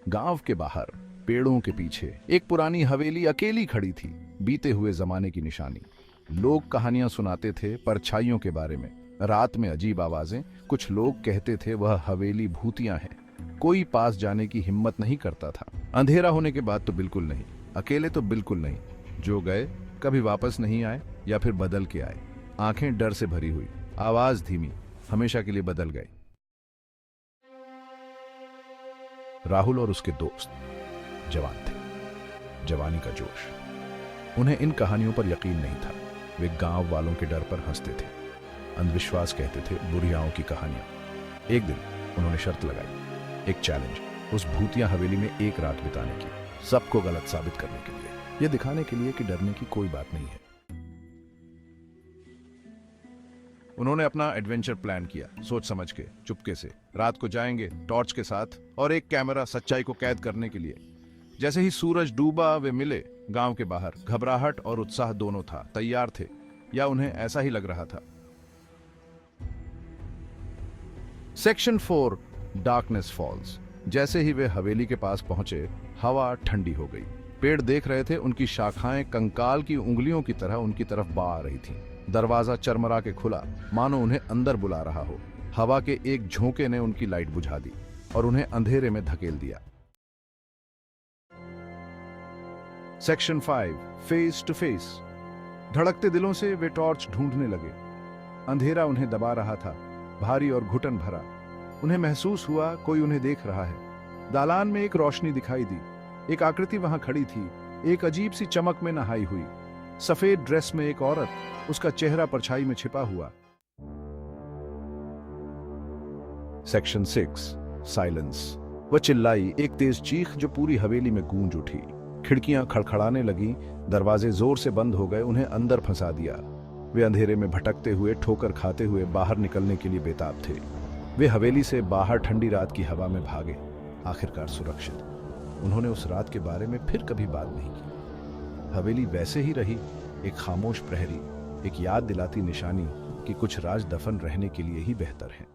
गांव के बाहर पेड़ों के पीछे एक पुरानी हवेली अकेली खड़ी थी, बीते हुए जमाने की निशानी। लोग कहानियां सुनाते थे परछाइयों के बारे में, रात में अजीब आवाजें। कुछ लोग कहते थे वह हवेली भूतियां है। कोई पास जाने की हिम्मत नहीं करता था। अंधेरा होने के बाद तो बिल्कुल नहीं, अकेले तो बिल्कुल नहीं। जो गए कभी वापस नहीं आए या फिर बदल के आए। आंखें डर से भरी हुई, आवाज धीमी, हमेशा के लिए बदल गए। राहुल और उसके दोस्त जवान थे, जवानी का जोश। उन्हें इन कहानियों पर यकीन नहीं था। वे गांव वालों के डर पर हंसते थे, अंधविश्वास कहते थे, बुढ़ियाओं की कहानियां। एक दिन उन्होंने शर्त लगाई, एक चैलेंज, उस भूतिया हवेली में एक रात बिताने की, सबको गलत साबित करने के लिए, यह दिखाने के लिए कि डरने की कोई बात नहीं है। उन्होंने अपना एडवेंचर प्लान किया, सोच समझ के, चुपके से। रात को जाएंगे टॉर्च के साथ और एक कैमरा, सच्चाई को कैद करने के लिए। जैसे ही सूरज डूबा वे मिले गांव के बाहर। घबराहट और उत्साह दोनों था। तैयार थे, या उन्हें ऐसा ही लग रहा था। Section 4, darkness falls. जैसे ही वे हवेली के पास पहुंचे, हवा ठंडी हो गई। पेड़ देख रहे थे, उनकी शाखाएं कंकाल की उंगलियों की तरह उनकी तरफ बा आ रही थीं। दरवाजा चरमरा के खुला, मानो उन्हें अंदर बुला रहा हो। हवा के एक झोंके ने उनकी लाइट बुझा दी और उन्हें अंधेरे में धकेल दिया। Section 5, face to face. धड़कते दिलों से वे टॉर्च ढूंढने लगे। अंधेरा उन्हें दबा रहा था, भारी और घुटन भरा। उन्हें महसूस हुआ कोई उन्हें देख रहा है। दालान में एक रोशनी दिखाई दी। एक आकृति वहां खड़ी थी, एक अजीब सी चमक में नहाई हुई। सफेद ड्रेस में एक औरत, उसका चेहरा परछाई में छिपा हुआ। Section 6, silence. वह चिल्लाई, एक तेज चीख जो पूरी हवेली में गूंज उठी। खिड़कियां खड़खड़ाने लगीं, दरवाजे जोर से बंद हो गए, उन्हें अंदर फंसा दिया। वे अंधेरे में भटकते हुए, ठोकर खाते हुए बाहर निकलने के लिए बेताब थे। वे हवेली से बाहर ठंडी रात की हवा में भागे, आखिरकार सुरक्षित। उन्होंने उस रात के बारे में फिर कभी बात नहीं की। हवेली वैसे ही रही, एक खामोश प्रहरी, एक याद दिलाती निशानी कि कुछ राज दफन रहने के लिए ही बेहतर हैं।